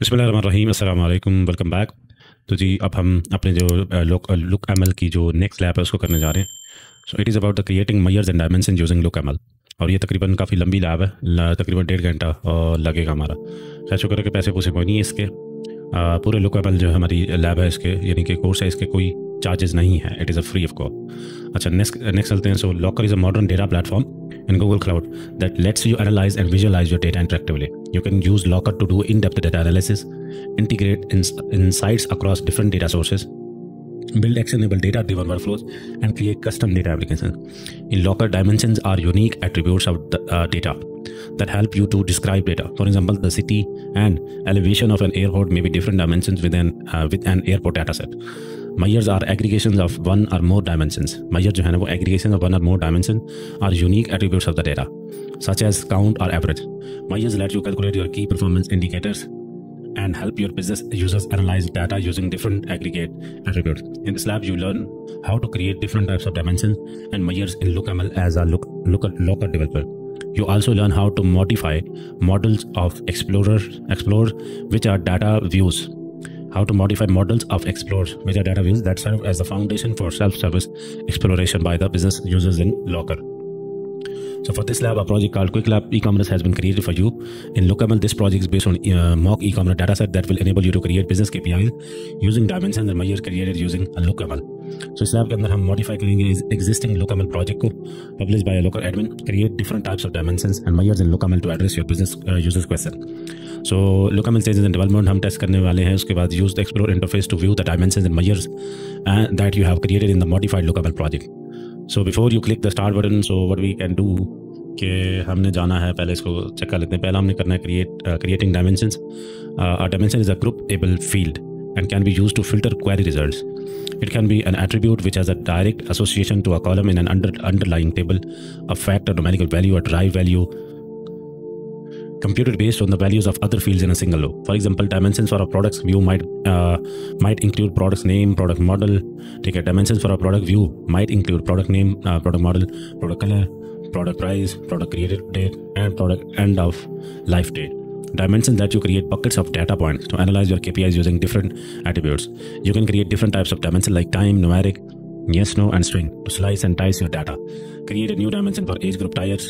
बिस्मिल्लाहिर्रहमानिर्रहीम, अस्सलाम वालेकुम, वेलकम बैक। तो जी अब हम अपने जो लुक एमएल की जो नेक्स्ट लैब है उसको करने जा रहे हैं। So it is about the creating measures and dimension using look ML. और ये तकरीबन काफ़ी लंबी लैब है, तकरीबन 1.5 घंटा लगेगा हमारा। शायद शुक्र है कि पैसे पूसे कोई नहीं है इसके। पूरे लुक एमएल जो है हमारी लैब है इसके, यानी कि कोर्स है इसके, कोई चार्जेस नहीं है। It is a free of cost. अच्छा, नेक्स्ट चलते हैं। So Looker is a modern data platform in Google Cloud that lets you analyze and visualize your data interactively. You can use Locker to do in-depth data analysis, integrate insights across different data sources, build actionable data-driven workflows, and create custom data applications. In Locker, dimensions are unique attributes of the data that help you to describe data. For example, the city and elevation of an airport may be different dimensions with an airport dataset. Measures are aggregations of one or more dimensions. Measure जो है ना वो aggregation of one or more dimensions are unique attributes of the data, such as count or average. Measures let you calculate your key performance indicators and help your business users analyze data using different aggregate attributes. In this lab, you learn how to create different types of dimensions and measures in LookML as a Locker developer. You also learn how to modify models of Explorer, which are data views. How to modify models of Explorer, which are data views that serve as the foundation for self-service exploration by the business users in Locker. So for this lab, a project called QuickLab e-commerce has been created for you. In LookML, this project is based on mock e-commerce dataset that will enable you to create business KPIs using dimensions and measures created using a LookML. So इस lab के अंदर हम modify करेंगे existing LookML project को, published by a Locker admin, create different types of dimensions and measures in LookML to address your business users question. So LookML stages in development हम test करने वाले हैं। उसके बाद use the Explorer interface to view the dimensions and measures that you have created in the modified LookML project. So before you click the start button, so what we can do कि हमने जाना है, पहले इसको check कर लेते हैं। पहला हमने करना है creating dimensions. A dimension is a groupable field and can be used to filter query results. It can be an attribute which has a direct association to a column in an underlying table, a fact, a numerical value, a derived value, computed based on the values of other fields in a single row. For example, dimensions for a products view might include product's name, product model. ठीक है, dimensions for a product view might include product name, product model, product color, product price, product created date, and product end of life date. Dimensions let you create buckets of data points to analyze your KPIs using different attributes. You can create different types of dimensions like time, numeric, yes, no, and string to slice and dice your data. Create a new dimension for age group tiers.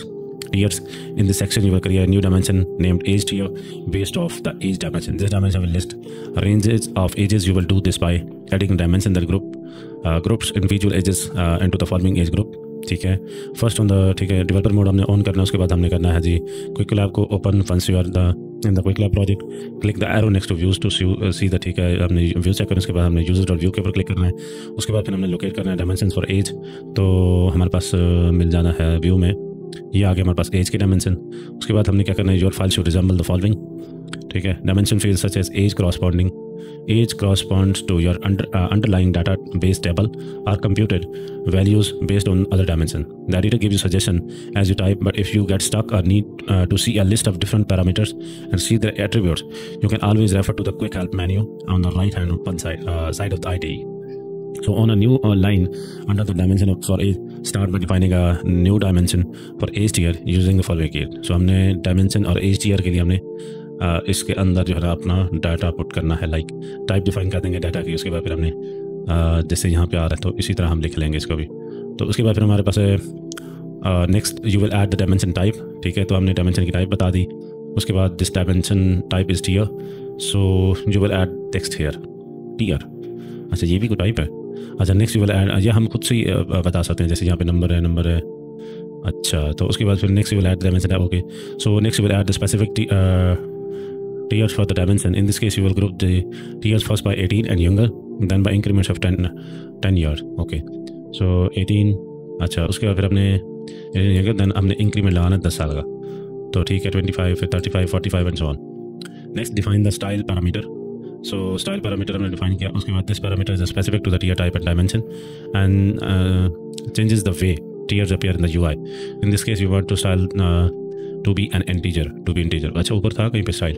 In this section, you will create a new dimension named age tier based off the age dimension. This dimension will list ranges of ages. You will do this by adding a dimension that groups individual ages into the following age group. ठीक है, first on the, ठीक है, developer mode हमने on करना है। उसके बाद हमने करना है जी क्विक लैब को open. Once you are in the quick lab project, click the arrow next to views to see the, ठीक है, हमने व्यू चेक करना। उसके बाद हमने यूजर डॉट व्यू के ऊपर क्लिक करना है। उसके बाद फिर हमने लोकेट करना है डायमेंशन फॉर एज। तो हमारे पास मिल जाना है व्यू में, ये आ गया हमारे पास एज की डायमेंशन। उसके बाद हमने क्या करना है, your file should resemble the following. ठीक है, dimension field such as age corresponds to your underlying database table are computed values based on other dimension. The editor gives you suggestion as you type, but if you get stuck or need to see a list of different parameters and see the attributes, you can always refer to the quick help menu on the right hand side of the IDE. So on a new line under the dimension for age, start by defining a new dimension for age tier using the following keyword. So हमने dimension और age tier के लिए हमने इसके अंदर जो है ना अपना डाटा पुट करना है, लाइक टाइप डिफाइन कर देंगे डाटा की। उसके बाद फिर हमने जैसे यहाँ पे आ रहा है तो इसी तरह हम लिख लेंगे इसको भी। तो उसके बाद फिर हमारे पास है next you will add the dimension type. ठीक है, तो हमने डायमेंशन की टाइप बता दी। उसके बाद this dimension type is tier, so you will add text here tier. अच्छा, ये भी कोई टाइप है। अच्छा, नेक्स्ट यू विल ऐड, या हम खुद से ही बता सकते हैं, जैसे यहाँ पे नंबर है। अच्छा, तो उसके बाद फिर next you will add dimension type. Okay, so next you will add the specific tiers for the dimension. In this case, you will group the tiers first by 18 and younger, then by increments of 10 years. Okay, so 18। अच्छा, उसके बाद फिर हमने younger, then हमने increment लगाना 10 साल का। तो ठीक है, 25, फिर 35, 45 and so on. Next define the style parameter. So style parameter हमने डिफाइन किया। उसके बाद this parameter is specific to the tier type and dimension and changes the way tiers appear in the UI. In this case, you want to style to be an integer. अच्छा, ऊपर था कहीं पे style,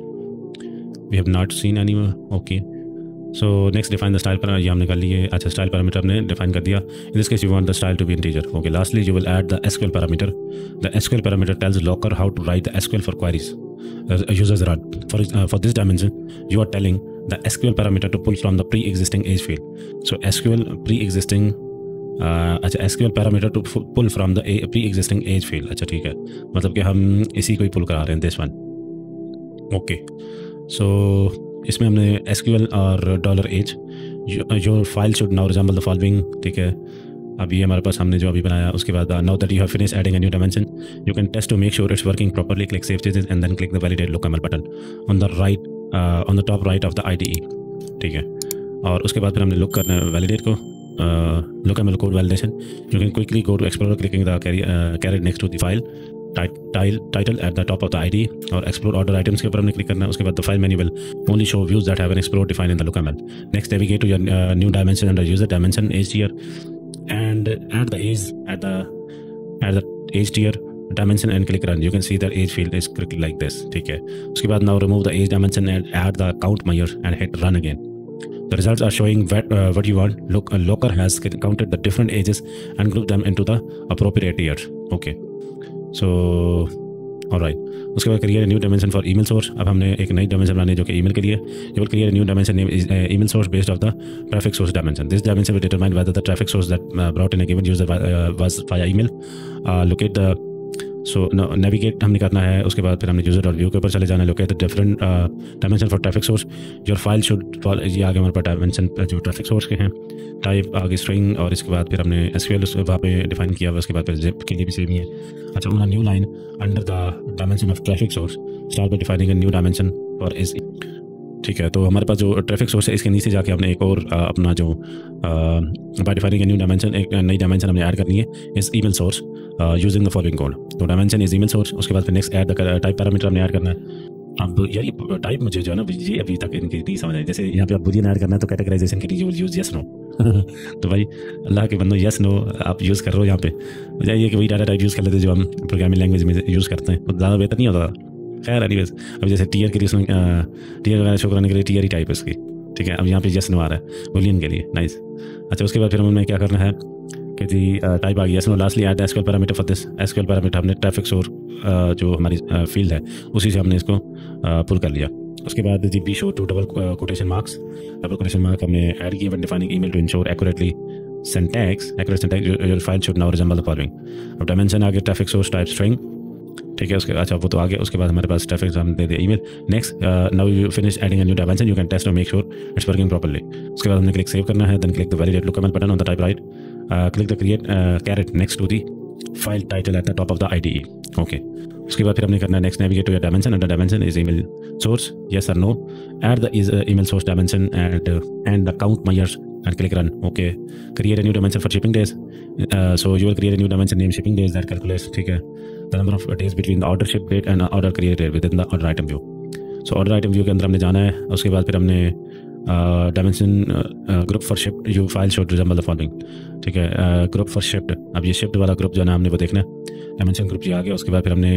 we have not seen anywhere. Okay, so next define the style parameter. ये हमने कर लिए। अच्छा, style parameter हमने define कर दिया। In this case, you want the style to be integer. Okay, lastly, you will add the SQL parameter. The SQL parameter tells Locker how to write the SQL for queries. users run. For this dimension, you are telling the SQL parameter to pull from the pre-existing age field. So SQL pre-existing अच्छा SQL parameter to pull from the pre-existing age field. अच्छा ठीक है, मतलब कि हम इसी को ही पुल करा रहे हैं, this one. ओके सो इसमें हमने SQL और $age your file should now resemble the following. ठीक है, अब ये हमारे पास हमने जो अभी बनाया. उसके बाद now that you have finish adding a new dimension, you can test to make sure it's working properly. Click save changes and then click the validate LookML button on the right on the top right of the IDE. ठीक है, और उसके बाद फिर हमने look करना है validate को. LookML code validation, you can quickly go to Explorer clicking the caret next to the file title at the top of the IDE, और explore order items के ऊपर हमने क्लिक करना है. उसके बाद the file menu will only show views that have an explore defined in the LookML. Next navigate to your new dimension under user dimension age tier and add the age tier dimension and click run. You can see that age field is clicked like this. ठीक है, उसके बाद now remove the age dimension and add the count measure and hit run again. The results are showing what you want. Locker has counted the different ages and grouped them into the appropriate years. Okay, so all right. उसके बाद create a new dimension for email source. अब हमने एक नई dimension बनानी है जो कि email के लिए. You will create a new dimension name is email source based off the traffic source dimension. This dimension will determine whether the traffic source that brought in a given user was via email. Locate the navigate हमने करना है. उसके बाद फिर हमने user dot view के ऊपर चले जाना है. Locate the different dimension for traffic source. Your file should ये आगे हमारे पास डायमेंशन जो ट्रैफिक सोर्स के हैं. टाइप आगे स्ट्रिंग, और इसके बाद फिर हमने SQL वहाँ पे डिफाइन किया हुआ. उसके बाद फिर जिप के लिए भी सेम ही है. अच्छा, उनका new line under the dimension of traffic source start by defining a new dimension for इस. ठीक है, तो हमारे पास जो ट्रैफिक सोर्स है इसके नीचे जाके हमने एक और अपना जो बाय डिफाइनिंग न्यू डायमेंशन, एक नई डायमेंशन हमने ऐड करनी है इस email source using the following code. तो डायमेंशन इज ईमेल सोर्स. उसके बाद फिर next add the type parameter हमने ऐड करना है. अब यार ये टाइप मुझे जो है ना ये अभी तक इनकी नहीं समझ आई. जैसे यहाँ पे आप बुलियन ऐड करना है तो कैटेगराइजेशन के लिए यूज यस नो. तो भाई अल्लाह के बंदो यस नो आप यूज़ कर रहे हो. यहाँ पे जाइए कि वही डाटा टाइप यूज़ कर लेते जो हम प्रोग्रामिंग लैंग्वेज में यूज़ करते हैं, तो ज़्यादा बेहतर नहीं होता. खैर एनीवेज, अब जैसे टीयर के लिए टीयर वगैरह शो करने के लिए टीयर ही टाइप है इसकी. ठीक है, अब यहाँ पे यस नो आ रहा है बुलियन के लिए. नाइस. अच्छा, उसके बाद फिर हमें क्या करना है कि जी टाइप आ गया yes no. Lastly add SQL parameter for this. SQL parameter हमने ट्रैफिक सोर्स जो हमारी फील्ड है उसी से हमने इसको पुल कर लिया. उसके बाद जी be sure to double quotation marks. Double quotation mark हमने ऐड किया when defining email to ensure accurate syntax your file should now resemble the following. अब डायमेंशन आगे ट्रैफिक सोर्स टाइप स्ट्रिंग. ठीक है, उसके अच्छा वो तो आ गया. उसके बाद हमारे पास ट्रैफिक हम दे दिया email. Next now you finish adding a new dimension, you can test to make sure it's working properly. उसके बाद हमने क्लिक सेव करना है. Then click the validate LookML button on the type right. Click the create caret next to the file title at the top of the IDE. Okay, उसके बाद फिर हमने करना है next navigate to your dimension. Under dimension is email source, yes और no. Add the is email source dimension and the count measures and click run. Okay, create a new dimension for shipping days. So you will create a new dimension named shipping days that calculates, ठीक है, the number of days between the order ship date and order created within the order item view. So order item view के अंदर हमने जाना है. उसके बाद फिर हमने dimension group for shift you file showed resemble the following. ठीक है, ग्रुप फॉर शिफ्ट. अब ये शिफ्ट वाला ग्रुप जो है ना हमने वो देखना है. डायमेंशन ग्रुप ये आ गया. उसके बाद फिर हमने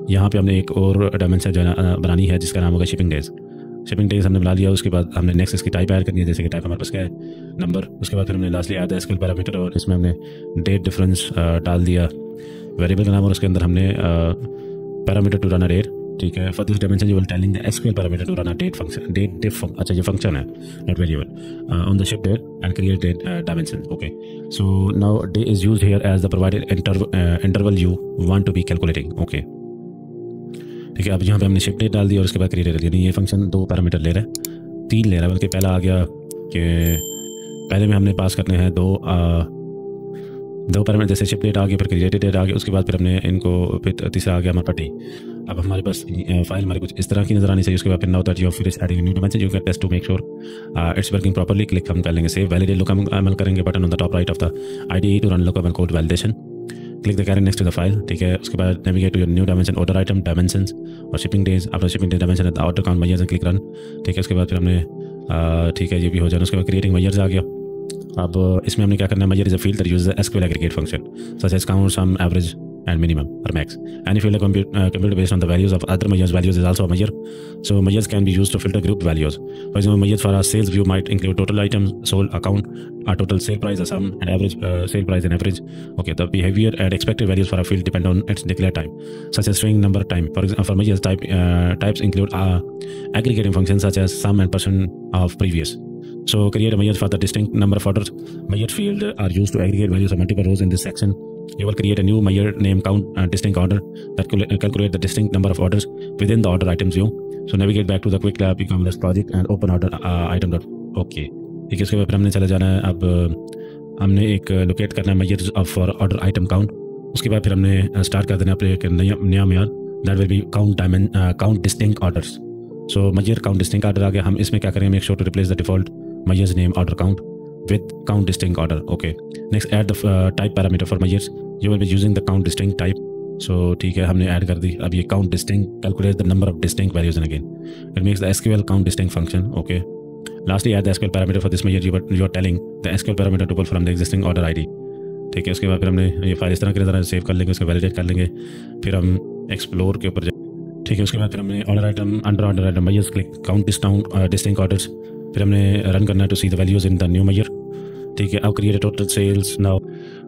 यहाँ पे हमने एक और डायमेंशन जो है ना बनानी है जिसका नाम होगा शिपिंग डेज. शिपिंग डेज हमने बना लिया. उसके बाद हमने नेक्स्ट इसकी टाइप ऐड करनी है. जैसे कि टाइप हमारे पास क्या है नंबर. उसके बाद फिर हमने lastly add the SQL parameter और इसमें हमने डेट डिफरेंस डाल दिया वेरिएबल का नाम, और उसके अंदर हमने parameter to run a date. ठीक है, for this dimension you will telling the SQL parameter to run a date function. Date diff अच्छा ये फंक्शन है not variable on the ship date and create date dimension. Okay, so now day is used here as the provided interval you want to be calculating. Okay, ठीक है, अब यहाँ पे हमने shift date डाल दी और उसके बाद क्रिएटेड. यानी ये फंक्शन 2 पैरामीटर ले रहा है, 3 ले रहा है, बल्कि पहला आ गया कि पहले में हमने पास करने हैं दो पैरामीटर. जैसे शिफ्ट डेट आ गया, फिर क्रिएटेड डेट आ गया. उसके बाद फिर हमने इनको फिर तीसरा आ गया हमारा पट्टी. अब हमारे पास फाइल हमारी कुछ इस तरह की नजर आनी चाहिए. उसके बाद फिर now that you have finished adding new dimension you can test to make sure it's working properly. Click हम कर लेंगे सेव वैलिडेट LookML करेंगे button on the top right of the IDE to run LookML code validation. Click the caret next to the file. ठीक है, उसके बाद navigate to your new dimension order item dimensions और shipping days. After shipping days dimension at the order count measures and click run. ठीक है, उसके बाद फिर हमने ठीक है ये भी हो जाना. उसके बाद क्रिएटिंग मेजर्स आ गया. अब इसमें हमने क्या करना है, measure is a field that uses SQL aggregate function such as count sum average and minimum or max. Any filter computed based on the values of other measures values is also a measure. So measures can be used to filter group values. For example, measures for a sales view might include total items sold, account, a total sale price, a sum, and average sale price and average. Okay, the behavior and expected values for a field depend on its declared type, such as string, number, time. For example, for measures types include aggregating functions such as sum and % of previous. So create a measure for the distinct number of orders. Measure field are used to aggregate values of multiple rows in this section. You will create a new measure name count distinct order that calculate the distinct number of orders within the order items view. So navigate back to the quick lab e-commerce project and open order item dot. Okay, ठीक है, उसके बाद फिर हमने चला जाना है, अब हमने एक लोकेट करना है measure for order item count. उसके बाद फिर हमने स्टार्ट कर देना अपने एक नया measure that will be count distinct orders. So measure count distinct order आ गया. हम इसमें क्या करेंगे, make sure to replace the default measures name order count with count distinct order. Okay, next add the type parameter for measures. You will be using the count distinct type. So ठीक है, हमने add कर दी. अब ये count distinct calculates the number of distinct values and again it makes the SQL count distinct function. Okay, lastly add the SQL parameter for this measure. You are telling the SQL parameter to pull from the existing order ID. ठीक है, उसके बाद फिर हमने ये file इस तरह की तरह सेव कर लेंगे, उसको वैलिडेट कर लेंगे, फिर हम एक्सप्लोर के ऊपर ठीक है. उसके बाद फिर हमने order item under order item measures click count distinct orders, फिर हमने रन करना है to see the values in the new measure. ठीक है, अब क्रिएट टोटल सेल्स नाउ.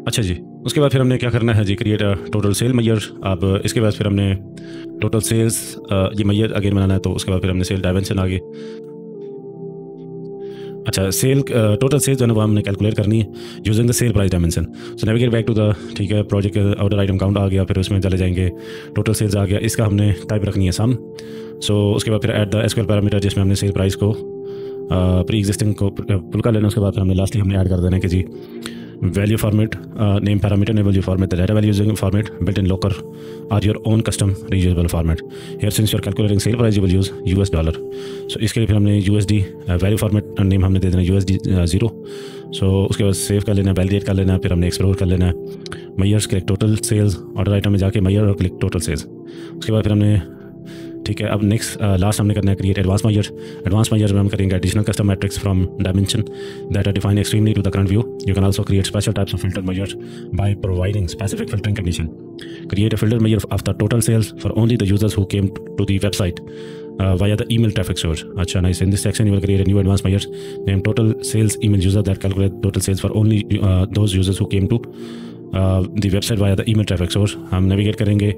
अच्छा जी, उसके बाद फिर हमने क्या करना है जी, क्रिएट टोटल सेल मेजर. अब इसके बाद फिर हमने टोटल सेल्स ये मेजर अगेन बनाना है, तो उसके बाद फिर हमने सेल डायमेंशन आगे. अच्छा, सेल टोटल सेल्स जो है वो हमने कैलकुलेट करनी है using the sale price dimension. So navigate back to the ठीक है प्रोजेक्ट ऑर्डर आइटम काउंट आ गया, फिर उसमें चले जाएंगे टोटल सेल्स आ गया, इसका हमने टाइप रखनी है सम. सो उसके बाद फिर ऐड द एसक्यूएल पैरामीटर जिसमें हमने सेल प्राइस को प्री एग्जिस्टिंग को पुल कर लेना. उसके बाद हमने लास्टली हमने ऐड कर देना कि जी value format name parameter name value format the data value format built in Looker or your own custom reusable format. Here since you are calculating sale price you will use US dollar. So इसके लिए फिर हमने USD value format name हमने दे देना USD 0. सो उसके बाद save कर लेना, वैलिडेट कर लेना, फिर हमने एक्सप्लोर कर लेना measures click total sales order item में जाके मेजर और क्लिक टोटल सेल्स. उसके बाद फिर हमने ठीक है, अब नेक्स्ट लास्ट हमने करना है create advance measure. Advance measure में हम करेंगे additional custom metrics from dimension that are defined extremely to the current view. You can also create special types of filter measures by providing specific filtering condition. Create a filter measure of the total sales for only the users who came to the website via the email traffic source. अच्छा, nice. In this section you will create a new advanced measures named total sales email user that calculate total sales for only those users who came to the website via the email traffic source. हम navigate करेंगे.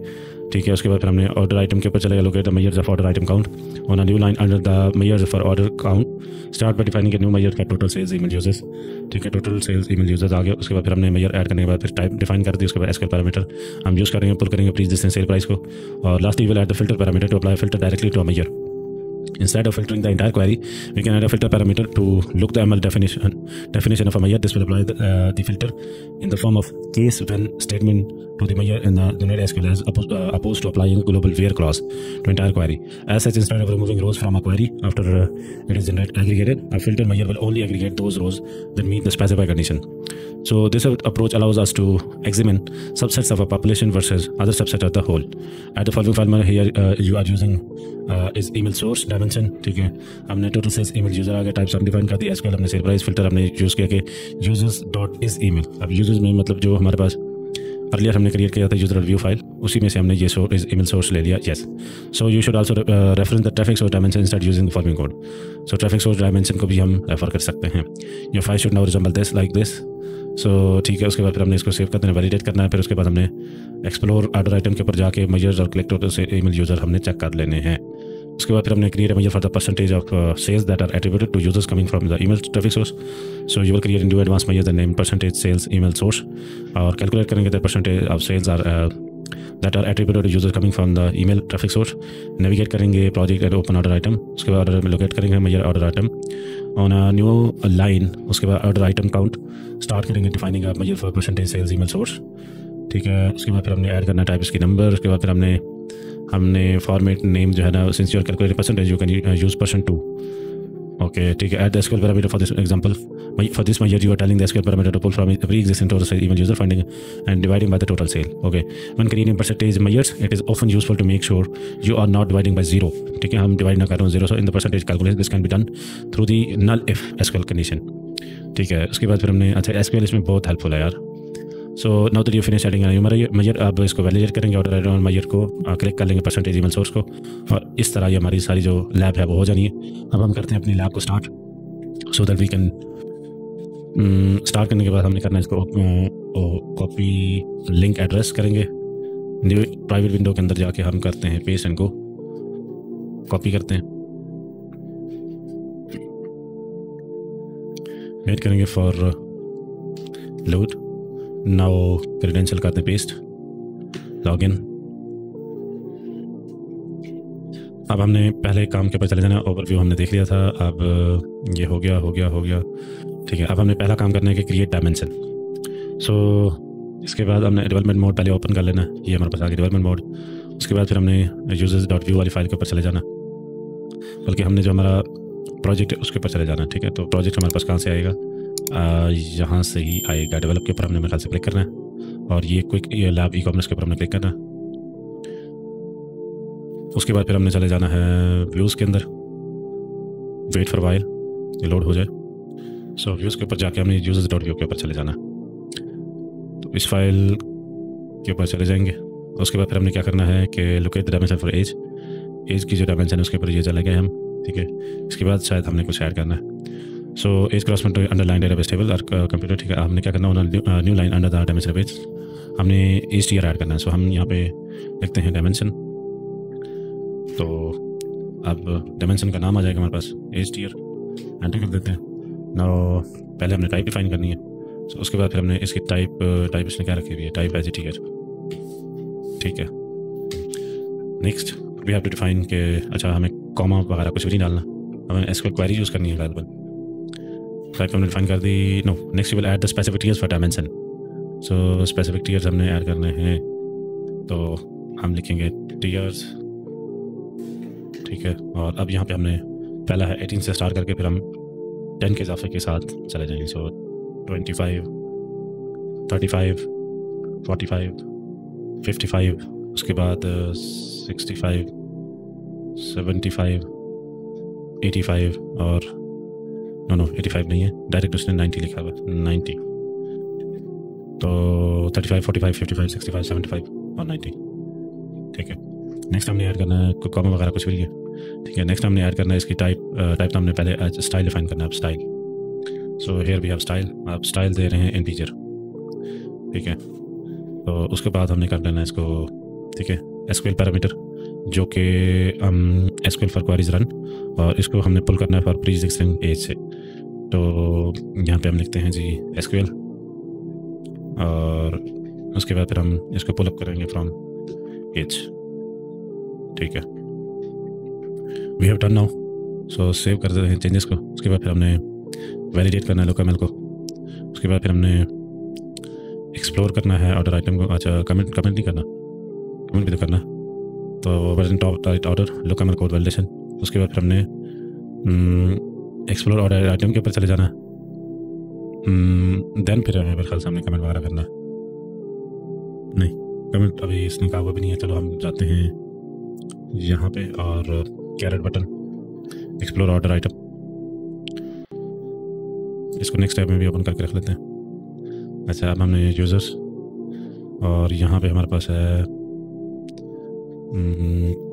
ठीक है, उसके बाद फिर हमने order item के ऊपर चलेगा locate the measures of order item count on a new line under the measures for order count. Start by defining a new measure का टोटल सेल्स ईमेल यूजर्स. ठीक है, टोटल सेल्स ईमेल यूजर्स आ गया. उसके बाद फिर हमने major add करने के बाद फिर टाइप डिफाइन कर दी. उसके बाद एसक्यूएल पैरामीटर हम यूज़ करेंगे, पुल करेंगे प्रीवियस डिस्टेंस सेल प्राइस को. और lastly will add the filter parameter to apply filter directly to a measure. Instead of filtering the entire query, we can add a filter parameter to look the ML definition of a measure. This will apply the filter in the form of case when statement to the measure in the unit SQL as opposed to applying a global where clause to entire query. As such, instead of removing rows from a query after it is aggregated, a filter measure will only aggregate those rows that meet the specified condition. So this approach allows us to examine subsets of a population versus other subsets of the whole. At the following file here you are using is email source dimension. ठीक है, हमने total sales email user आ गया, types हम define कर दी, SQL हमने sale price filter हमने use किया कि यूजर्स डॉट इज ईमेल. अब यूजर्स में मतलब जो हमारे पास अर्लियर हमने क्रिएट किया था यूजर रिव्यू फाइल, उसी में से हमने ये इस ईमेल सोर्स ले लिया. Yes, so you should also reference the traffic source dimension instead using the following code. So traffic source dimension को भी हम रेफर कर सकते हैं. Your file should now resemble this like this. So ठीक है, उसके बाद फिर हमने इसको सेव कर देना, वैलिडेट करना है. फिर उसके बाद हमने एक्सप्लोर ऑर्डर आइटम के ऊपर जाके मेजर्स और क्लिक टोटल से ईमेल यूजर हमने चेक कर लेने हैं. उसके बाद फिर हमने create measure for the percentage of sales that are attributed to users coming from the email traffic source. So you will create in new advance measure the name percentage sales email source और calculate करेंगे the percentage of sales are that are attributed to users coming from the email traffic source. Navigate करेंगे project and open order item. उसके बाद order में locate करेंगे measure order item on a new line. उसके बाद order item count start करेंगे defining measure for percentage sales email source. ठीक है, उसके बाद फिर हमने ऐड करना टाइप इसकी नंबर. उसके बाद फिर हमने फॉर्मेट नेम जो है ना, since you are calculating percentage you can use %2. Okay, ठीक है, add the SQL parameter for this example. For this measure you are telling the SQL parameter to pull from a pre-existing total sale email user finding and dividing by the total sale. Okay, when creating percentage measures it is often useful to make sure you are not dividing by 0. ठीक है, हम divide ना कर रहे हैं 0. So in the percentage calculation this can be done through the null if SQL condition. ठीक है, उसके बाद फिर हमने अच्छा SQL इसमें बहुत हेल्पफुल है यार. So now that you finish adding measure, अब इसको वैलिडेट करेंगे ऑर्डर एड ऑन मेजर को, क्लिक कर लेंगे परसेंटेज ईमेल सोर्स को, और इस तरह ये हमारी सारी जो लैब है वो हो जानी है। अब हम करते हैं अपनी लैब को start, so that we can start करने के बाद हमने करना है इसको कॉपी लिंक एड्रेस करेंगे, न्यू प्राइवेट विंडो के अंदर जाके हम करते हैं पेस्ट एंड गो, कॉपी करते हैं, वेट करेंगे फॉर लोड। नाउ क्रेडेंशियल करते हैं पेस्ट, लॉगिन। अब हमने पहले काम के ऊपर चले जाना, ओवरव्यू हमने देख लिया था, अब ये हो गया, ठीक है। अब हमने पहला काम करना है कि क्रिएट डायमेंशन। सो इसके बाद हमने डेवलपमेंट मोड पहले ओपन कर लेना, ये हमारे पास आ गया डेवलपमेंट मोड। उसके बाद फिर हमने users.view वाली फाइल के ऊपर चले जाना, बल्कि हमने जो हमारा प्रोजेक्ट है उसके ऊपर चले जाना, ठीक है। तो प्रोजेक्ट हमारे पास कहाँ से आएगा, यहाँ से ही आएगा, डेवलप के ऊपर हमने मेरे ख्याल से क्लिक करना है, और ये क्विक ये लैब ई कॉमर्स के ऊपर हमने क्लिक करना है। उसके बाद फिर हमने चले जाना है व्यूज़ के अंदर, वेट फॉर वाइल ये लोड हो जाए। सो व्यूज़ के ऊपर जाके हमने users.view के ऊपर चले जाना, तो इस फाइल के ऊपर चले जाएंगे। उसके बाद फिर हमने क्या करना है कि locate the dimension for age की जो डायमेंशन है उसके ऊपर ये चले गए हम, ठीक है। इसके बाद शायद हमने कुछ ऐड करना है। सो एज क्रॉसमेंट अंडरलाइन डेटाबेस टेबल और कंप्यूटर, ठीक है। हमने क्या करना है, new line under the dimension page हमने एज टीयर ऐड करना है। सो हम यहाँ पे लिखते हैं डायमेंशन, तो अब डायमेंशन का नाम आ जाएगा हमारे पास एज टीयर, एंटर कर देते हैं। नाउ पहले हमने टाइप डिफाइन करनी है, सो उसके बाद फिर हमने इसकी टाइप इसने क्या रखी हुई है, टाइप एज ए टीयर, ठीक है। Next we have to define के अच्छा हमें कॉमा वगैरह कुछ भी नहीं डालना, हमें एसक्यूएल क्वेरी यूज़ करनी है गालिबन। टाइप हमने डिफाइन कर दी। No next you will add the specific tiers for dimension. So specific tiers हमने ऐड करने हैं, तो हम लिखेंगे टीयर्स, ठीक है। और अब यहाँ पे हमने पहला है 18 से स्टार्ट करके फिर हम 10 के इजाफे के साथ चले जाएंगे। सो 25, 35, 45, 55, उसके बाद 65, 75, 85 और नो 85 नहीं है, डायरेक्ट उसने 90 लिखा हुआ है, 90। तो 35, 45, 55, 65, 75 और 90, ठीक है। नेक्स्ट हमने ऐड करना है कॉमा वगैरह कुछ भी है, ठीक है। नेक्स्ट हमने ऐड करना है इसकी टाइप तो हमने पहले स्टाइल डिफाइन करना है, अब style. So here we have style, आप स्टाइल दे रहे हैं इंटीजर, ठीक है। तो उसके बाद हमने कर लेना है इसको, ठीक है, एसक्यूएल पैरामीटर जो कि एसक्यूएल फॉर क्वेरीज रन, और इसको हमने पुल करना है फॉर प्री एग्जिस्टिंग एज से। तो यहाँ पे हम लिखते हैं जी एसक्यूएल, और उसके बाद फिर हम इसको पुल अप करेंगे फ्रॉम एज, ठीक है। We have done now, so save कर देते हैं चेंजेस को। उसके बाद फिर हमने वैलिडेट करना है लोकल को। उसके बाद फिर हमने एक्सप्लोर करना है ऑर्डर आइटम को। अच्छा कमेंट नहीं करना, कमेंट भी तो करना, तो version top right order local code validation. उसके बाद फिर हमने एक्सप्लोर ऑर्डर आइटम के ऊपर चले जाना, देन फिर हमें मेरे ख्याल से हमने कमेंट वगैरह करना नहीं, कमेंट अभी इसने कहा हुआ भी नहीं है। चलो हम जाते हैं यहाँ पे और caret button explore order item, इसको नेक्स्ट टैब में भी ओपन करके रख लेते हैं। अच्छा अब हमने यूज़र्स, और यहाँ पे हमारे पास है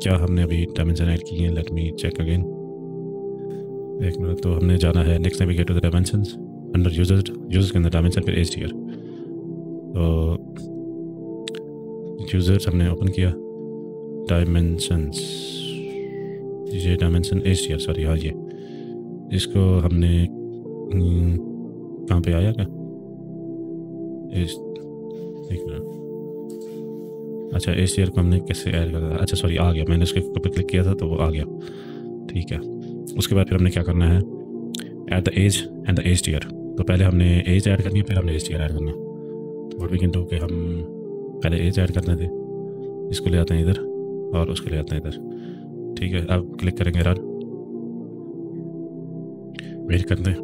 क्या हमने अभी डायमेंशन ऐड की हैं, लेट मी चेक अगेन, एक मिनट। तो हमने जाना है next navigate to the dimensions under users के अंदर डायमेंशन फिर एज टीयर। तो यूज़र्स हमने ओपन किया, डायमेंशंस, ये डायमेंशन एज टीयर, सॉरी हाँ ये इसको हमने कहाँ पे आया क्या, एक मिनट। अच्छा एज टीयर को हमने कैसे ऐड करा, अच्छा सॉरी आ गया, मैंने उसके ऊपर क्लिक किया था तो वो आ गया, ठीक है। उसके बाद फिर हमने क्या करना है, add the age and the age tier. तो पहले हमने एज ऐड करनी है, फिर हमने एज टीयर ऐड करना है। तो व्हाट वी कैन डू कि हम पहले एज ऐड करने थे, इसको ले आते हैं इधर और उसको ले आते हैं इधर, ठीक है। अब क्लिक करेंगे रन, वेट करते हैं।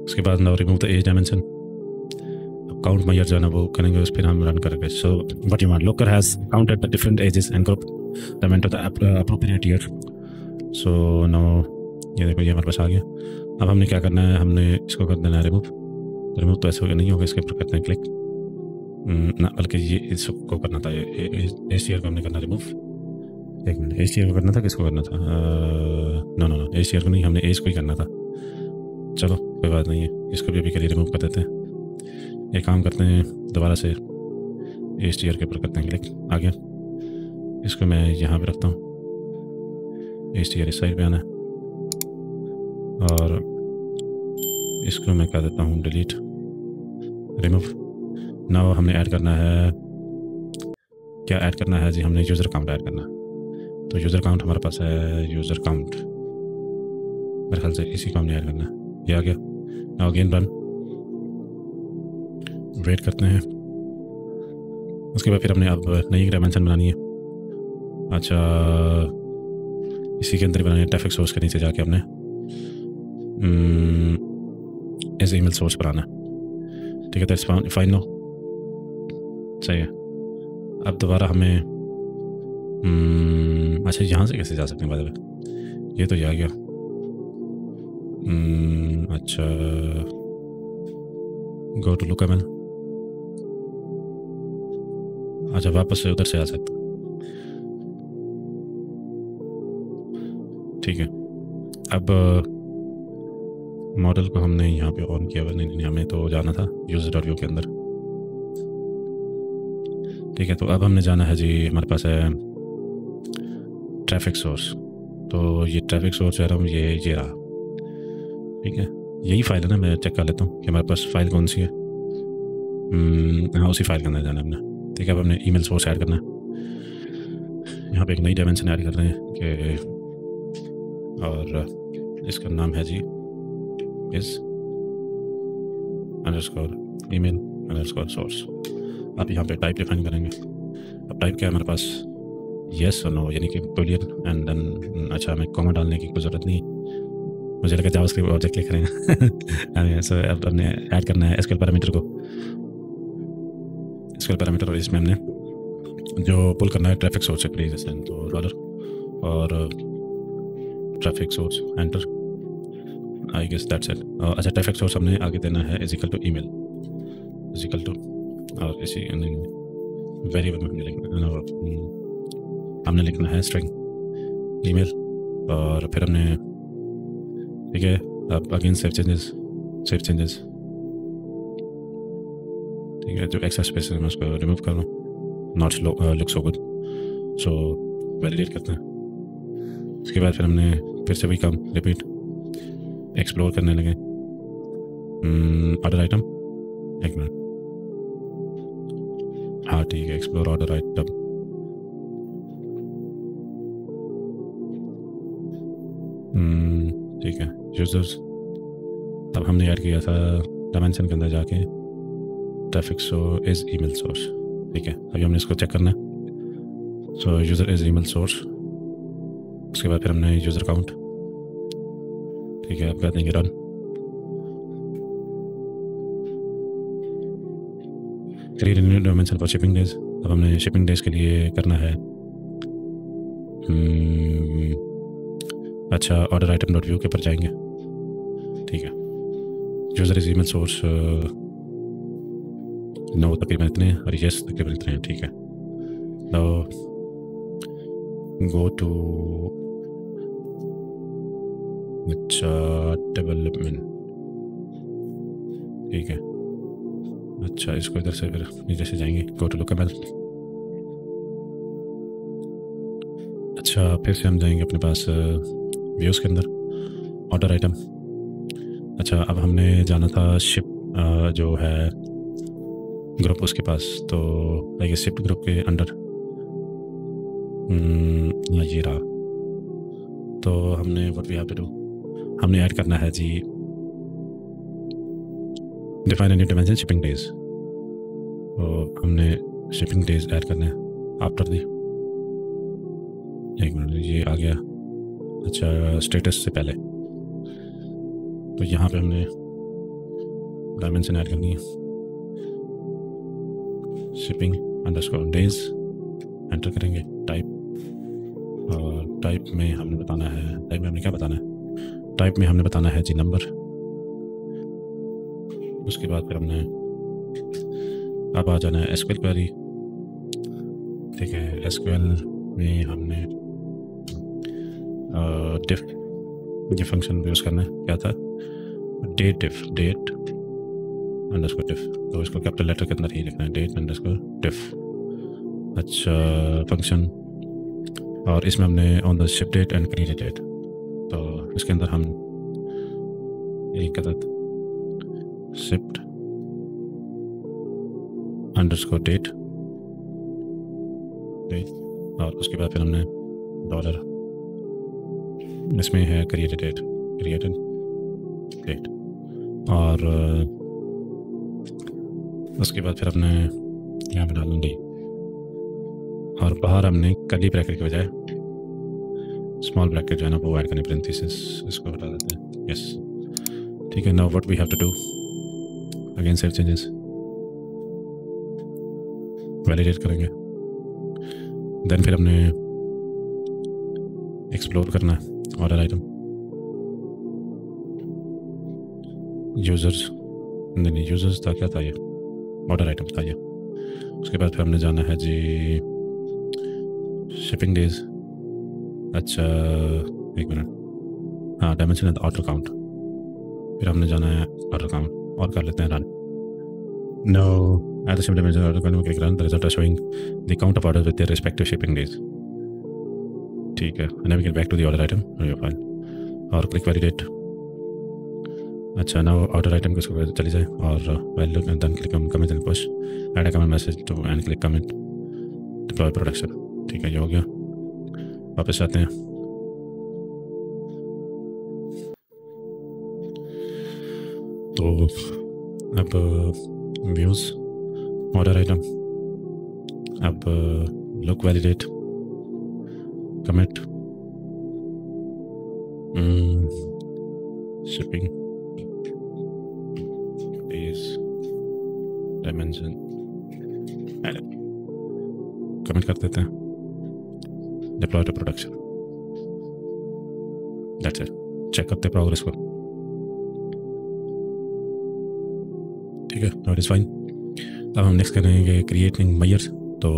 उसके बाद now remove the age dimension, count measure जो है ना वो करेंगे, उस पर हम रन करेंगे। So what you want, Looker has counted the different ages and group the meant the appropriate year. So now ये देखो ये हमारे पास आ गया। अब हमने क्या करना है, हमने इसको कर देना है रिमूव। तो ऐसे नहीं होगा, इसके ऊपर करते हैं क्लिक, ना, बल्कि ये इसको करना था, एस ईयर को हमने करना रिमूव। एक मिनट, एस ईयर को करना था, किसको करना था? No no no, as year को नहीं, हमने एस को ही करना था। चलो कोई बात नहीं है, इसको भी अभी के लिए रिमूव कर देते हैं। एक काम करते हैं, दोबारा से एस ईयर के ऊपर करते हैं क्लिक। आ गया, इसको मैं यहाँ पे रखता हूँ, एस ईयर इस साइड पे आना है, और इसको मैं कर देता हूँ डिलीट, रिमूव। नाउ हमने ऐड करना है, क्या ऐड करना है जी? हमने यूज़र काउंट ऐड करना है। तो यूज़र काउंट हमारे पास है, यूज़र काउंट मेरे ख्याल से इसी को हमने ऐड करना है। ये आ गया। नाउ अगेन रन, वेट करते हैं। उसके बाद फिर हमने अब नई डायमेंशन बनानी है। अच्छा, इसी के अंदर ही बनानी है। ट्रैफिक सोर्स के नीचे जाके हमने एज ईमेल सोर्स बनाना है। ठीक है, दैट्स फाइन नो, सही है। अब दोबारा हमें अच्छा, यहाँ से कैसे जा सकते हैं? बाय द वे, ये तो ये आ गया। अच्छा, गो टू लुकमल। अच्छा, वापस से उधर से आ सकते, ठीक है। अब मॉडल को हमने यहाँ पे ऑन किया हुआ, नहीं, हमें तो जाना था यूज़र.व्यू के अंदर। ठीक है, तो अब हमने जाना है जी, हमारे पास है ट्रैफिक सोर्स। तो ये ट्रैफिक सोर्स है, ये रहा। ठीक है, यही फाइल है ना, मैं चेक कर लेता हूँ कि हमारे पास फाइल कौन सी है। हाँ, उसी फाइल के अंदर जाना है हमने। ठीक है, अब हमने ईमेल सोर्स ऐड करना है। यहाँ पे एक नई डायमेंशन ऐड कर रहे हैं कि, और इसका नाम है जी इस अंडरस्कोर ईमेल अंडरस्कोर सोर्स। आप यहाँ पे टाइप डिफाइन करेंगे। अब टाइप क्या है हमारे पास? येस और नो, यानी कि बुलियन एंड देन। अच्छा, हमें कॉमा डालने की कोई ज़रूरत नहीं, मुझे लगा जावास्क्रिप्ट ऑब्जेक्ट लिख रहे हैं। सो अब हमने ऐड करना है एसक्यूएल पैरामीटर को, एसक्यूएल पैरामीटर, और इसमें हमने जो पुल करना है ट्रैफिक सोर्स से प्लीज जैसे, तो डॉलर और traffic source enter, I guess that's it. अच्छा, ट्रैफिक सोर्स हमने आगे देना है is equal to email, is equal to, और इसी वेरिएबल में हमने लिखना है स्ट्रिंग ईमेल, और फिर हमने, ठीक है, अब अगेन सेव चेंजेस, ठीक है। जो एक्स्ट्रा स्पेस है मैं उसको रिमूव कर रहा हूँ, not look so good, so validate करते हैं। उसके बाद फिर हमने फिर से वही काम रिपीट, एक्सप्लोर करने लगे। ऑर्डर आइटम, एक मिनट, हाँ ठीक है, एक्सप्लोर ऑर्डर आइटम। ठीक है, यूजर्स, तब हमने ऐड किया था डायमेंशन के अंदर जाके traffic so is email source. ठीक है, अभी हमने इसको चेक करना है। सो यूज़र इज ईमेल सोर्स, उसके बाद फिर हमने यूज़र काउंट, ठीक है, अब कर देंगे run. Create new dimension for shipping days. अब हमने शिपिंग डेज के लिए करना है अच्छा, ऑर्डर आइटम डॉट व्यू के ऊपर जाएंगे। ठीक है, user is email source, no तकरीबन इतने हैं, और यस तकरीबन इतने हैं। ठीक है, नाउ गो टू, अच्छा, डेवलपमेंट। ठीक है, अच्छा, इसको इधर से फिर नीचे से जाएंगे, गो टू लुकमल। अच्छा, फिर से हम जाएंगे अपने पास व्यूज़ के अंदर, ऑर्डर आइटम। अच्छा, अब हमने जाना था शिप जो है ग्रुप उसके पास, तो लाइक शिप ग्रुप के अंडर ये रहा। तो हमने what we have to do, हमने ऐड करना है जी define any dimension shipping days. तो हमने शिपिंग डेज ऐड करना है आफ्टर दी, एक मिनट, ये आ गया। अच्छा, स्टेटस से पहले, तो यहाँ पे हमने डायमेंशन ऐड करनी है, शिपिंग अंडरस्कोर डेज, एंटर करेंगे टाइप, और टाइप में हमने बताना है, टाइप में हमने क्या बताना है, टाइप में हमने बताना है जी नंबर। उसके बाद फिर हमने अब आ जाना है एसक्यूएल क्वेरी। ठीक है, एसक्यूएल में हमने डिफ ये फंक्शन यूज़ करना है। क्या था? डेट डिफ, डेट अंडरस्कोर डिफ। तो इसको कैपिटल लेटर के अंदर ही लिखना है, डेट अंडरस्कोर डिफ। अच्छा फंक्शन, और इसमें हमने on the ship date and create date, तो इसके अंदर हम यही कहता था शिप्ड अंडरस्कोर डेट, और उसके बाद फिर हमने डॉलर, इसमें है क्रिएटेड डेट, क्रिएटेड डेट, और उसके बाद फिर हमने यहाँ पर डालना डी, और बाहर हमने कर्ली ब्रैकेट के बजाय स्मॉल ब्रैकेट जो है ना वो ऐड करने, पेरेंथेसिस इसको हटा देते हैं। यस ठीक है। Now what we have to do, again save changes, validate करेंगे, देन फिर हमने एक्सप्लोर करना है ऑर्डर आइटम, यूज़र्स नहीं, यूज़र्स था, क्या था ये, ऑर्डर आइटम था ये। उसके बाद फिर हमने जाना है जी शिपिंग डेज। अच्छा एक मिनट, हाँ डायमेंशन एंड ऑर्डर काउंट, फिर हमने जाना है ऑर्डर काउंट और कर लेते हैं run. No at the same dimension order count, we click run, the result are showing the count of orders with their respective shipping days। ठीक है, and then we get back to the order item on your file और click validate। अच्छा now order item को इसको चली जाए और value and then click on comment and push, add a comment message to and click comment, deploy production। ठीक है, ये हो गया। वापस आते हैं, तो अब व्यूज़ ऑर्डर आइटम, अब look validate, commit, shipping days, dimension, commit कर देते हैं, deploy to production, that's it. Check करते हैं प्रोग्रेस को। ठीक है, नॉट इज़ फाइन। अब हम नेक्स्ट करेंगे क्रिएटिंग मैयर्स। तो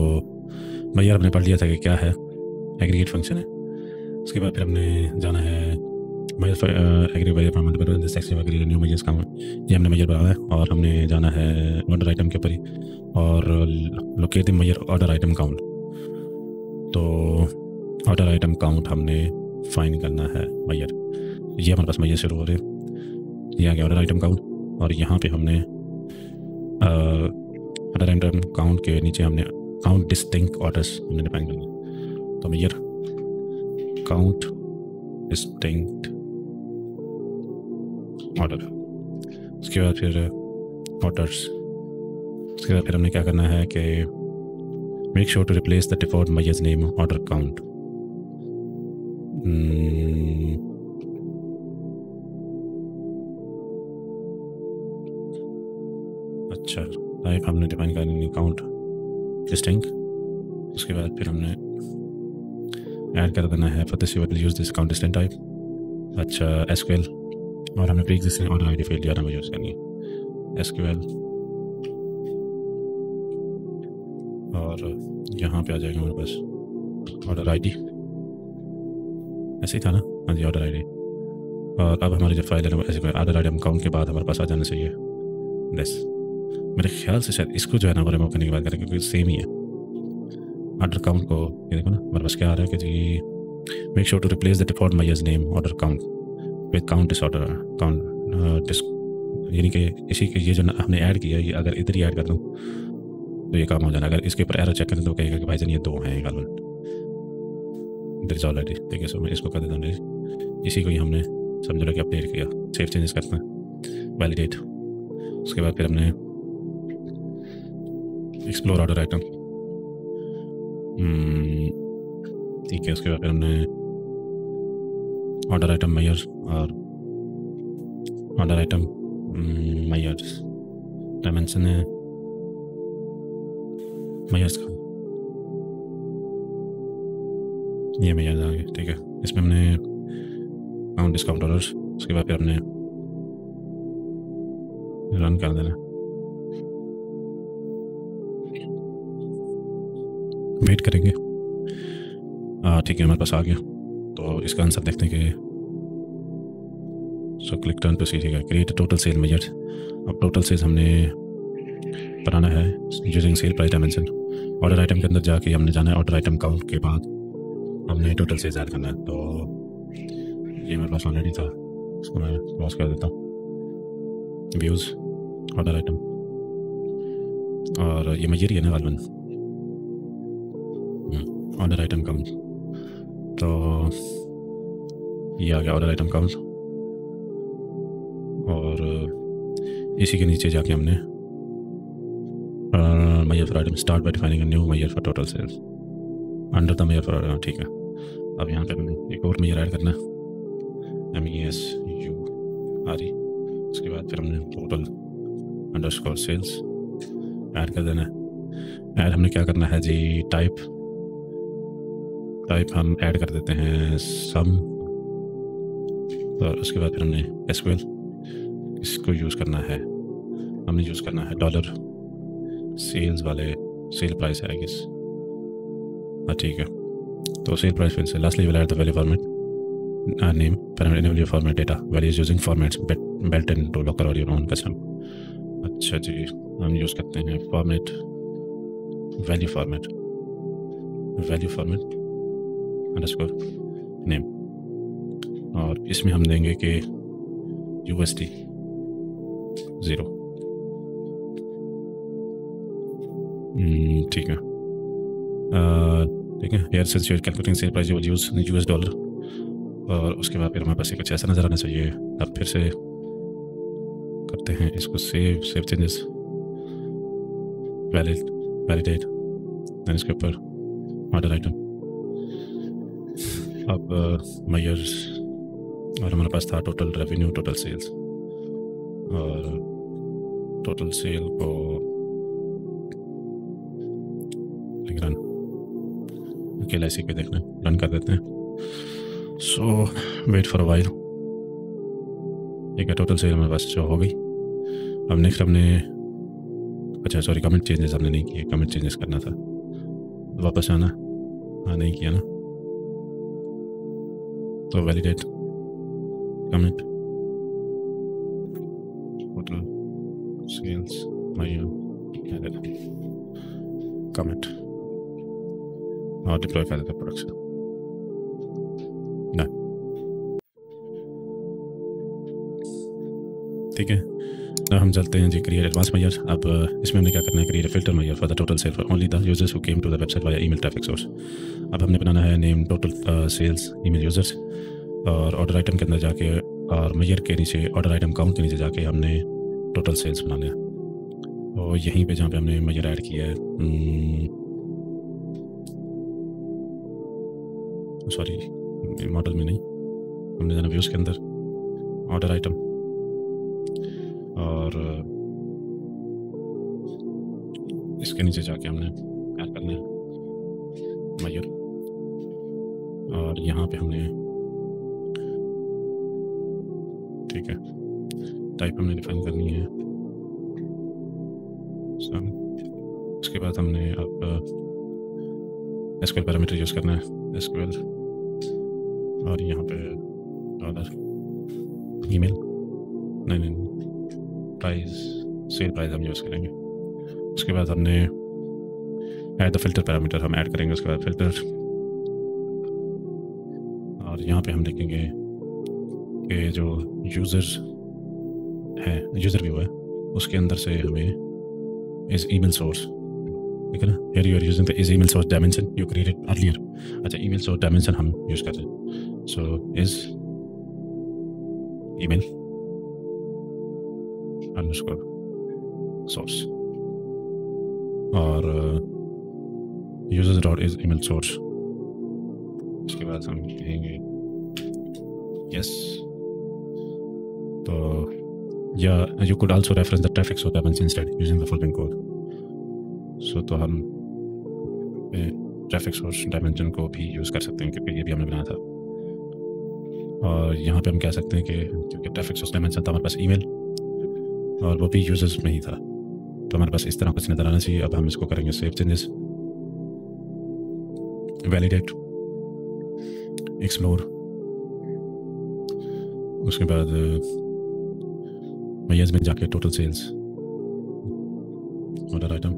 मैयर हमने पढ़ लिया था कि क्या है, एग्रीगेट फंक्शन है। उसके बाद फिर हमने जाना है Maihar agree Maihar format section में एग्री न्यू मैयर्स का, ये हमने मैयर बनाया है, और हमने जाना है ऑर्डर आइटम के ऊपर ही, और locate the measure order item count. तो ऑर्डर आइटम काउंट हमने फाइंड करना है मैयर, ये हमारे पास मैयर शुरू हो रहे हैं, ये आ गया ऑर्डर आइटम काउंट, और यहाँ पे हमने ऑर्डर आइटम काउंट के नीचे हमने काउंट डिस्टिंक्ट ऑर्डर्स हमने डिफाइन करना है। तो मैयर काउंट डिस्टिंक्ट ऑर्डर, उसके बाद फिर ऑर्डर्स, उसके बाद फिर हमने क्या करना है कि make sure to replace the default measures name order count. अच्छा टाइप हमने डिफाइन करनी काउंट डिस्टिंक्ट, उसके बाद फिर हमने ऐड कर देना है for this you will use this count distinct type. अच्छा एसक्यूएल, और हमने pre existing order ID field यार हमें यूज़ करनी है एसक्यूएल, और यहाँ पे आ जाएगा हमारे पास ऑर्डर आईडी, ऐसे ही था ना, हाँ जी ऑर्डर आईडी। और अब हमारी जो फाइल है ऐसे ऑर्डर आइटम काउंट के बाद हमारे पास आ जाना चाहिए दिस। मेरे ख्याल से शायद इसको जो है ना वो रिमूव करने की बात करें, क्योंकि सेम ही है ऑर्डर काउंट को। ये देखो ना हमारे पास क्या आ रहा है कि जी make sure to replace the default measures name order count with count disorder count dis, यानी कि इसी के ये जो हमने ऐड किया ये अगर इधर ही ऐड कर दूँ तो ये काम हो जाना। अगर इसके ऊपर एरर चेक करें तो कहेगा कि भाई जान ये दो हैं गलत, दिस इज ऑलरेडी। ठीक है, सो मैं इसको कर देता हूँ, इसी को ही हमने समझ लो कि अपडेट किया। सेव चेंजेस करते हैं, वैलिडेट, उसके बाद फिर हमने एक्सप्लोर ऑर्डर आइटम, ठीक है, उसके बाद फिर हमने ऑर्डर आइटम मैयर्स और ऑर्डर आइटम मैयर्स, डायमेंशन है मैयर्स का, ये मैयर्स आ गए। ठीक है, इसमें हमने काउंट डिस्काउंट ऑर्डर्स, उसके बाद फिर हमने रन कर देना। वेट करेंगे। ठीक है, हमारे पास आ गया। तो इसका आंसर देखते हैं कि सो क्लिक टर्न टू सी, ठीक है, क्रिएट टोटल सेल मेजर। अब टोटल सेल्स हमने बनाना है using cell price dimension. Order item के अंदर जाके हमने जाना है ऑर्डर आइटम काउंट के बाद हमने टोटल सेल्स ऐड करना है। तो ये मेरे पास ऑलरेडी था, इसको मैं क्रॉस कर देता हूँ, व्यूज़ ऑर्डर आइटम, और ये मेजर ही है ना गालबन, ऑर्डर आइटम काउंट। तो ये आ गया ऑर्डर आइटम काउंट, और इसी के नीचे जाके हमने measure for item start by defining a new measure for total sales under the measure for, ठीक है। अब यहाँ पे हमने एक और मेजर ऐड करना है, MESURE। उसके बाद फिर हमने टोटल अंडरस्कोर सेल्स ऐड कर देना है। ऐड हमने क्या करना है जी, टाइप हम ऐड कर देते हैं सम, और उसके बाद फिर हमने SQL इसको यूज़ करना है, हमने यूज़ करना है डॉलर सेल्स वाले सेल प्राइस है आई गेस, ठीक है। तो सेल प्राइस फिर से lastly will add the value format name parameter enable your format data values using formats built into locker or your own custom। अच्छा जी, हम यूज़ करते हैं format value format underscore name, और इसमें हम देंगे कि USD 0, ठीक है। ठीक है, here since your calculating sale price you will use US dollar, और उसके बाद फिर हमारे पास कुछ ऐसा नज़र आना चाहिए। अब फिर से करते हैं इसको सेव चेंजेस, वैलिडेट, देन इसके ऊपर ऑर्डर आइटम। अब मेजर्स, और हमारे पास था टोटल रेवेन्यू, टोटल सेल्स, और टोटल सेल को रन अकेला इसी पे देखना, रन कर देते हैं। सो वेट फॉर अ वाइल, ठीक है। टोटल सेल हमारे पास जो हो गई। अब नेक्स्ट हमने, अच्छा सॉरी, कमेंट चेंजेस हमने नहीं किए, कमेंट चेंजेस करना था, वापस आना, हाँ नहीं किया ना। तो validate comment total sales comment, और डिप्लॉय कर देते प्रोडक्शन, ठीक है। अब हम चलते हैं जी क्रिएट एडवांस मेजर। अब इसमें हमने क्या करना है, create filter measure for the total sale for only the users who came to the website via email traffic source. अब हमने बनाना है name total sales email users, और ऑर्डर आइटम के अंदर जाके और मेजर के नीचे ऑर्डर आइटम काउंट के नीचे जाके हमने टोटल सेल्स बनाना है। और यहीं पे जहाँ पे हमने मेजर ऐड किया है, सॉरी मॉडल में नहीं, हमने जाना व्यूज़ के अंदर ऑर्डर आइटम, और इसके नीचे जाके हमने ऐड करना है मेजर, और यहाँ पे हमने, ठीक है, टाइप हमने डिफाइन करनी है सम। उसके बाद हमने अब SQL पैरामीटर यूज़ करना है, SQL, और यहाँ पे डॉलर ईमेल, नहीं प्राइस, सेल प्राइस हम यूज़ करेंगे। उसके बाद हमने ऐड द फिल्टर पैरामीटर हम ऐड करेंगे, उसके बाद फिल्टर, और यहाँ पे हम देखेंगे कि जो यूज़र्स है, यूज़र व्यू है, उसके अंदर से हमें इस ईमेल सोर्स, ठीक है ना, here you are using the is email source dimension you created earlier. अच्छा, ईमेल सोर्स डायमेंशन हम यूज़ करते हैं, so is email underscore source, और users dot is email source. उसके बाद हम कहेंगे यस, तो या you could also reference the traffic source dimension instead using the following code. So तो हम ट्रैफिक सोर्स डायमेंशन को भी यूज़ कर सकते हैं, क्योंकि ये भी हमने बनाया था। और यहाँ पे हम कह सकते हैं कि क्योंकि ट्रैफिक सोर्स डायमेंशन था हमारे पास ईमेल, और वो भी यूजर्स में ही था, तो हमारे पास इस तरह कुछ नज़र आना चाहिए। अब हम इसको करेंगे सेव चेंजेस, वैलिडेट, एक्सप्लोर, उसके बाद मैयर्स में जाके total sales, order item,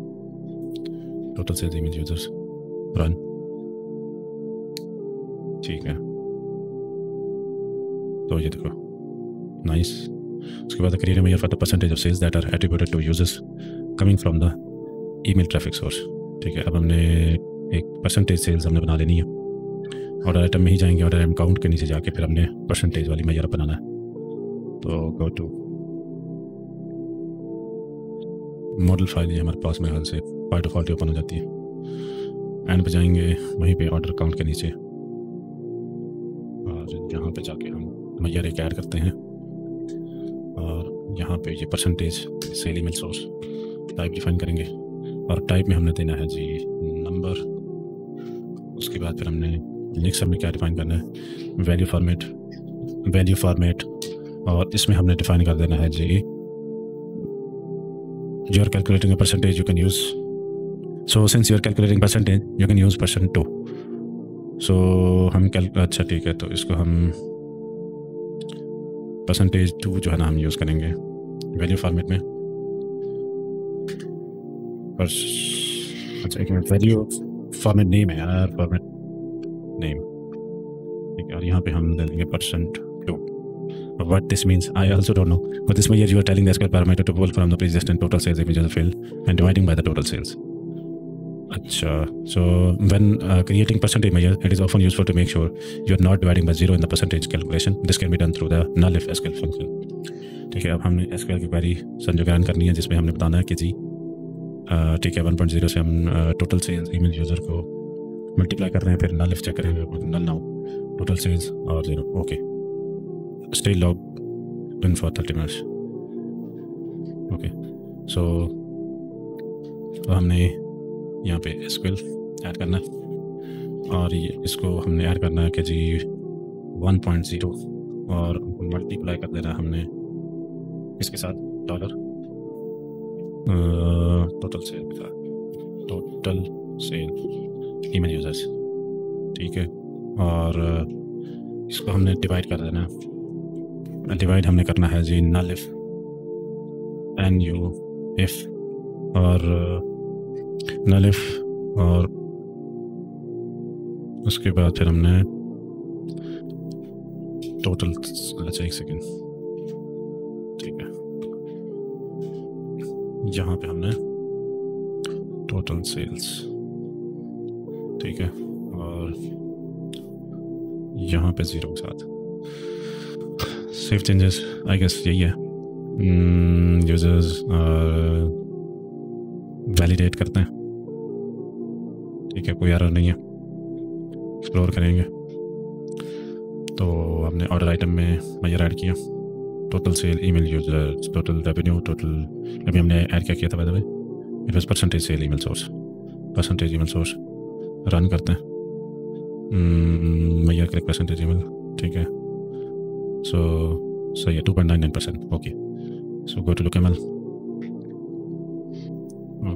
total sales, image users, run. ठीक है, तो ये देखो नाइस। उसके बाद create measure for the percentage of sales that are attributed to users coming from the email traffic source. ठीक है, अब हमने एक परसेंटेज सेल्स हमने बना लेनी है। ऑर्डर आइटम में ही जाएंगे, ऑर्डर आइटम काउंट के नीचे जाके फिर हमने परसेंटेज वाली मैयर बनाना है। तो गो टू मॉडल फाइल, ये हमारे पास मेरे ख्याल से बाय डिफ़ॉल्ट ओपन हो जाती है। एंड पे जाएंगे, वहीं पे ऑर्डर काउंट के नीचे, और यहाँ पे जाके हम मैयर एक ऐड करते हैं, और यहाँ पे ये percentage sale email source type define करेंगे, और टाइप में हमने देना है जी नंबर। उसके बाद फिर हमने नेक्स्ट हमने क्या डिफाइन करना है, वैल्यू फॉर्मेट, और इसमें हमने डिफाइन कर देना है जी you are calculating a percentage you can use, so since you are calculating percentage you can use %2। सो हम अच्छा ठीक है, तो इसको हम %2 जो है ना हम यूज़ करेंगे वैल्यू फॉर्मेट में। अच्छा एक मिनट, वैल्यू फॉर्मेट नेम है यार, फॉर्मेट नेम। ठीक है, और यहाँ पे हम दे देंगे %2। What this means, I also don't know. But this measure you are telling the SQL parameter to pull from the pre-existing total sales images of field and dividing by the total sales. अच्छा, so when creating percentage measure, it is often useful to make sure you are not dividing by 0 in the percentage calculation. This can be done through the nullif SQL function. ठीक है, अब हमने SQL की query संजोगान करनी है, जिसमें हमने बताना है कि जी ठीक है 1.0 से हम टोटल सेल्स ईमेल यूज़र को मल्टीप्लाई कर रहे हैं, फिर nullif चेक करेंगे, नल नाउ टोटल सेल्स और 0। Okay, stay logged in for 30 minutes. Okay, so हमने यहाँ पे SQL ऐड करना है, और ये इसको हमने ऐड करना है कि जी 1.0 और मल्टीप्लाई कर देना हमने इसके साथ डॉलर टोटल सेल के साथ, टोटल सेल ईमेल यूजर्स। ठीक है, और इसको हमने डिवाइड कर देना है। डिवाइड हमने करना है जी nullif NUIF, और nullif, और उसके बाद फिर हमने टोटल, अच्छा एक सेकेंड, ठीक है, यहाँ पे हमने टोटल सेल्स, ठीक है, और यहाँ पे 0 के साथ सेव चेंजेस। आई गेस यही है, यूजर्स वैलिडेट करते हैं। ठीक है, कोई एरर नहीं है, एक्सप्लोर करेंगे। तो हमने ऑर्डर आइटम में मैयर ऐड किया, total sale email users, total revenue, total अभी हमने ऐड क्या किया था, by the way it was percentage sale email source, percentage email source. Run करते हैं, मैयर क्लिक परसेंटेज ईमेल। ठीक है, so yeah, 2.99%. okay, so go to LookML,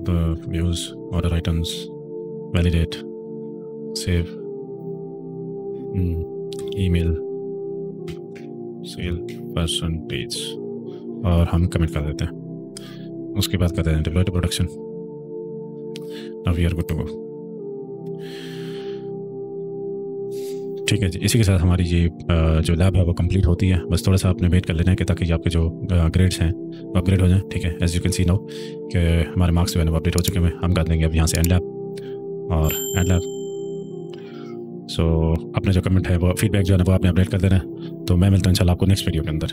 the views, order items, validate, save, email sale percentage, और हम comment कर देते हैं। उसके बाद कर देते हैं deploy to production. Now we are good to go. ठीक है जी, इसी के साथ हमारी ये जो लैब है वो कंप्लीट होती है। बस थोड़ा सा आपने वेट कर लेना है कि ताकि आपके जो ग्रेड्स हैं वो अपग्रेड हो जाएं। ठीक है, as you can see now कि हमारे मार्क्स जो है वो अपडेट हो चुके हैं। हम कर देंगे अब यहाँ से एंड लैब और एंड लैब। सो अपने जो कमेंट है वो फीडबैक जो है वो आपने अपडेट कर देना है। तो मैं मिलता हूँ इंशाल्लाह आपको नेक्स्ट वीडियो के अंदर।